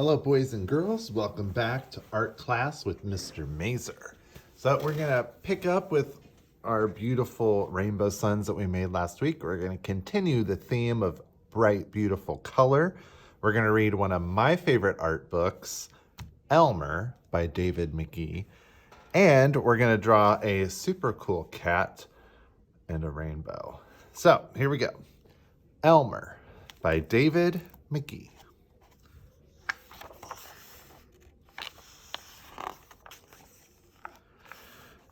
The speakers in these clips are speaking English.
Hello, boys and girls. Welcome back to art class with Mr. Mazer. So we're going to pick up with our beautiful rainbow suns that we made last week. We're going to continue the theme of bright, beautiful color. We're going to read one of my favorite art books, Elmer by David McGee. And we're going to draw a super cool cat and a rainbow. So here we go. Elmer by David McGee.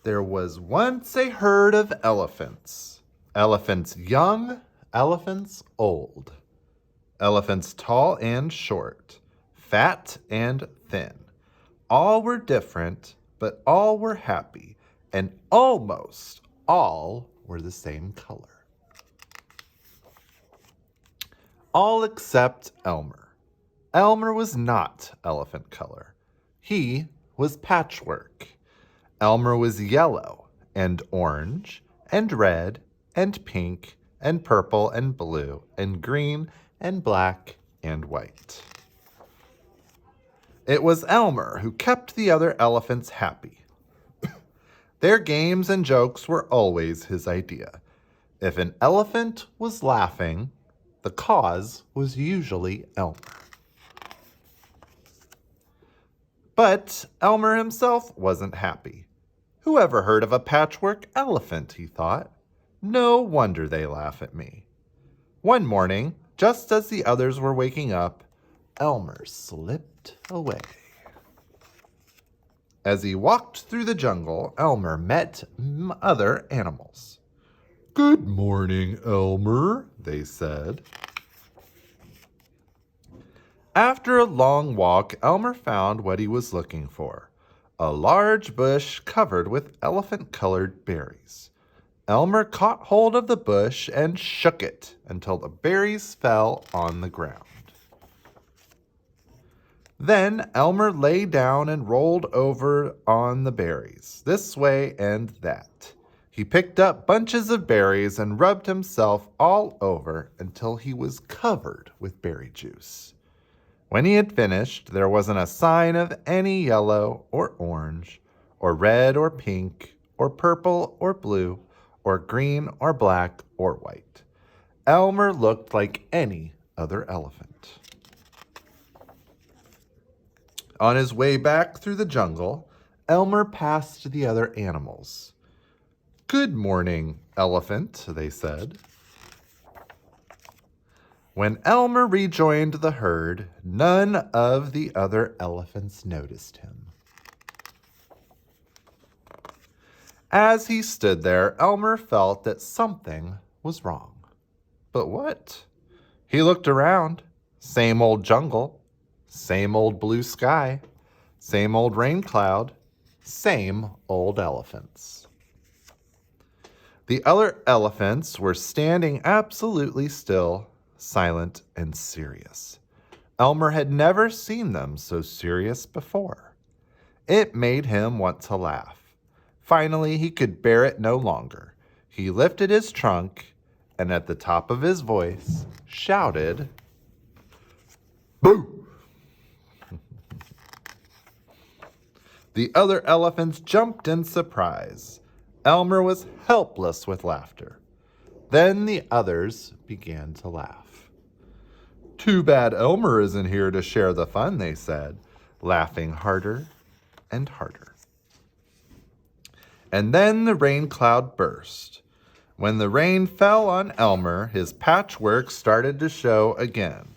There was once a herd of elephants. Elephants young, elephants old. Elephants tall and short, fat and thin. All were different, but all were happy, and almost all were the same color. All except Elmer. Elmer was not elephant color. He was patchwork. Elmer was yellow and orange and red and pink and purple and blue and green and black and white. It was Elmer who kept the other elephants happy. Their games and jokes were always his idea. If an elephant was laughing, the cause was usually Elmer. But Elmer himself wasn't happy. Who ever heard of a patchwork elephant, he thought. No wonder they laugh at me. One morning, just as the others were waking up, Elmer slipped away. As he walked through the jungle, Elmer met other animals. "Good morning, Elmer," they said. After a long walk, Elmer found what he was looking for. A large bush covered with elephant-colored berries. Elmer caught hold of the bush and shook it until the berries fell on the ground. Then Elmer lay down and rolled over on the berries, this way and that. He picked up bunches of berries and rubbed himself all over until he was covered with berry juice. When he had finished, there wasn't a sign of any yellow or orange or red or pink or purple or blue or green or black or white. Elmer looked like any other elephant. On his way back through the jungle, Elmer passed the other animals. "Good morning, elephant," they said. When Elmer rejoined the herd, none of the other elephants noticed him. As he stood there, Elmer felt that something was wrong. But what? He looked around. Same old jungle, same old blue sky, same old rain cloud, same old elephants. The other elephants were standing absolutely still, silent and serious. Elmer had never seen them so serious before. It made him want to laugh. Finally, he could bear it no longer. He lifted his trunk and at the top of his voice shouted, "Boo!" The other elephants jumped in surprise. Elmer was helpless with laughter. Then the others began to laugh. "Too bad Elmer isn't here to share the fun," they said, laughing harder and harder. And then the rain cloud burst. When the rain fell on Elmer, his patchwork started to show again.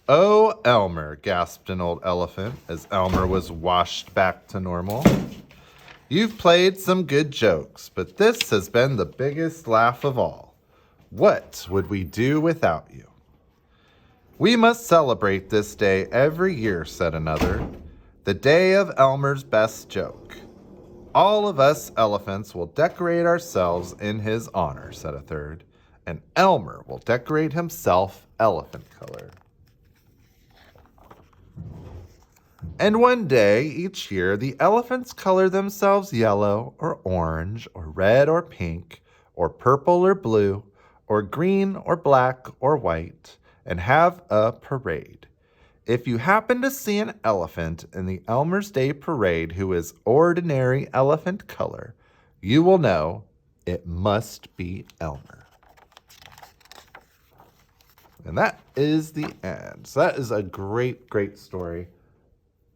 "Oh, Elmer," gasped an old elephant as Elmer was washed back to normal. "You've played some good jokes, but this has been the biggest laugh of all. What would we do without you?" "We must celebrate this day every year," said another. "The day of Elmer's best joke. All of us elephants will decorate ourselves in his honor," said a third. "And Elmer will decorate himself elephant color." And one day each year, the elephants color themselves yellow or orange or red or pink or purple or blue or green or black or white and have a parade. If you happen to see an elephant in the Elmer's Day Parade who is ordinary elephant color, you will know it must be Elmer. And that is the end. So that is a great, great story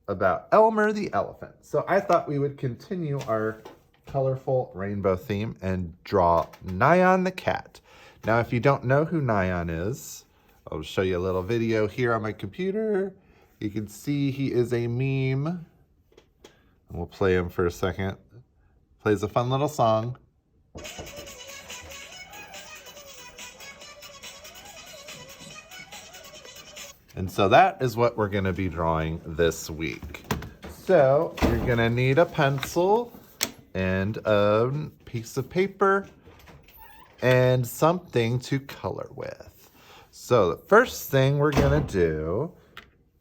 about Elmer the elephant. So I thought we would continue our colorful rainbow theme and draw Nyan the cat. Now, if you don't know who Nyan is, I'll show you a little video here on my computer. You can see he is a meme. And we'll play him for a second. Plays a fun little song. And so that is what we're going to be drawing this week. So you're going to need a pencil and a piece of paper and something to color with. So the first thing we're going to do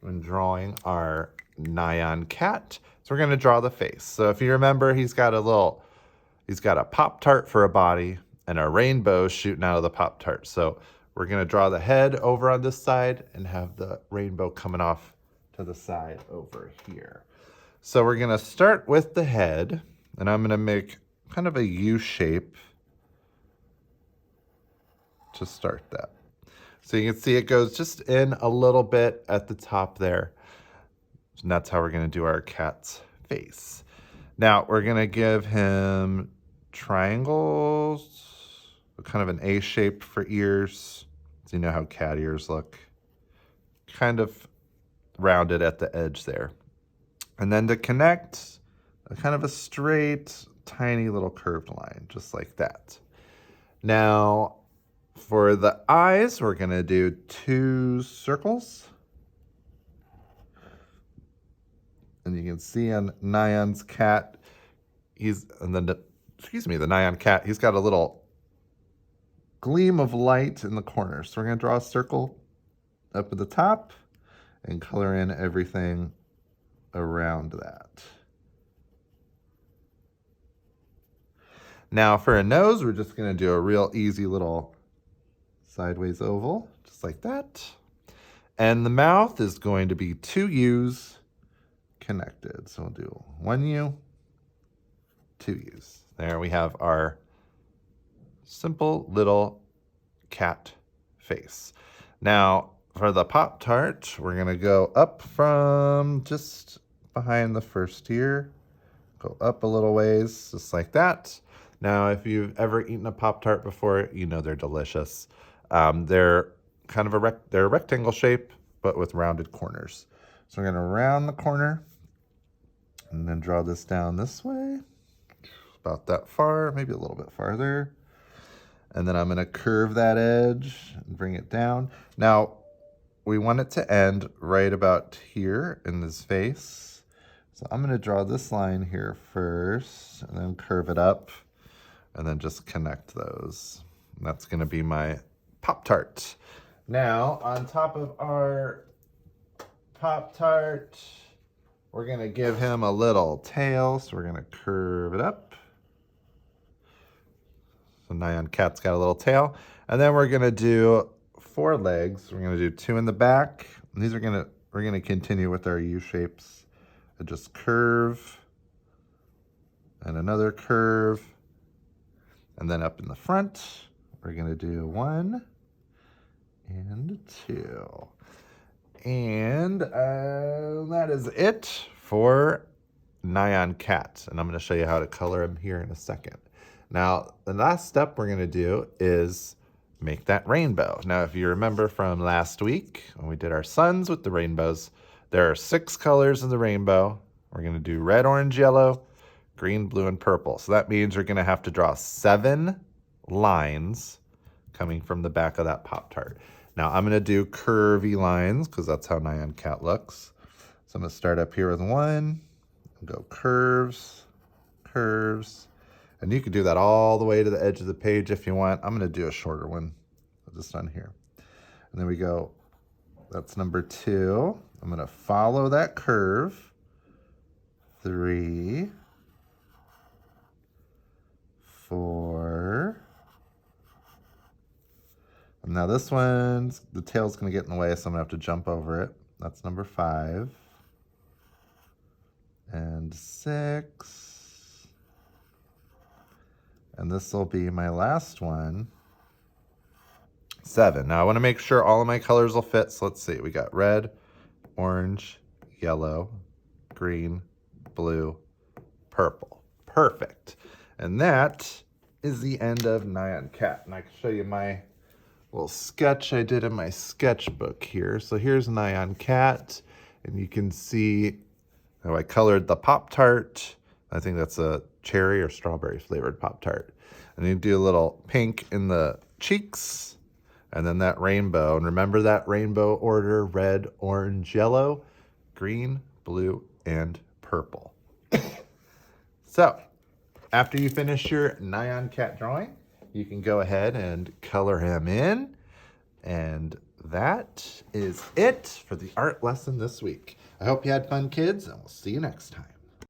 when drawing our Nyan cat, so we're going to draw the face. So if you remember, he's got a Pop-Tart for a body and a rainbow shooting out of the Pop-Tart. So we're going to draw the head over on this side and have the rainbow coming off to the side over here. So we're going to start with the head, and I'm going to make kind of a U shape to start that. So you can see it goes just in a little bit at the top there. And that's how we're going to do our cat's face. Now we're going to give him triangles, kind of an A shape for ears. So you know how cat ears look. Kind of rounded at the edge there. And then to connect, kind of a straight, tiny little curved line, just like that. Now, for the eyes, we're going to do 2 circles. And you can see on Nyan's cat, the Nyan cat, he's got a little gleam of light in the corner. So we're going to draw a circle up at the top and color in everything around that. Now for a nose, we're just going to do a real easy little sideways oval, just like that. And the mouth is going to be 2 U's connected. So we'll do 1 U, 2 U's. There we have our simple little cat face. Now for the Pop-Tart, we're going to go up from just behind the first ear, go up a little ways, just like that. Now, if you've ever eaten a Pop-Tart before, you know they're delicious. They're kind of a rectangle shape, but with rounded corners. So we're going to round the corner and then draw this down this way, about that far, maybe a little bit farther. And then I'm going to curve that edge and bring it down. Now, we want it to end right about here in this face. So I'm going to draw this line here first and then curve it up and then just connect those. And that's going to be my Pop-Tart. Now, on top of our Pop-Tart, we're going to give him a little tail. So we're going to curve it up. So Nyan Cat's got a little tail. And then we're going to do 4 legs. We're going to do 2 in the back. And these are we're going to continue with our U shapes. And just curve. And another curve. And then up in the front, we're going to do 1 and 2. And that is it for Nyan Cat. And I'm going to show you how to color him here in a second. Now, the last step we're going to do is make that rainbow. Now, if you remember from last week, when we did our suns with the rainbows, there are 6 colors in the rainbow. We're going to do red, orange, yellow, green, blue, and purple. So that means you're going to have to draw 7 lines coming from the back of that Pop-Tart. Now, I'm going to do curvy lines because that's how Nyan Cat looks. So I'm going to start up here with 1, and go curves, curves. And you can do that all the way to the edge of the page if you want. I'm going to do a shorter one, just on here. And then we go, that's number 2. I'm going to follow that curve. 3, 4. And now this one's, the tail's going to get in the way, so I'm going to have to jump over it. That's number 5. And 6. And this will be my last one. 7. Now I want to make sure all of my colors will fit. So let's see. We got red, orange, yellow, green, blue, purple. Perfect. And that is the end of Nyan Cat. And I can show you my little sketch I did in my sketchbook here. So here's Nyan Cat. And you can see how I colored the Pop-Tart. I think that's a cherry or strawberry flavored Pop-Tart. And you do a little pink in the cheeks. And then that rainbow. And remember that rainbow order: red, orange, yellow, green, blue, and purple. So, after you finish your Nyan Cat drawing, you can go ahead and color him in. And that is it for the art lesson this week. I hope you had fun, kids, and we'll see you next time.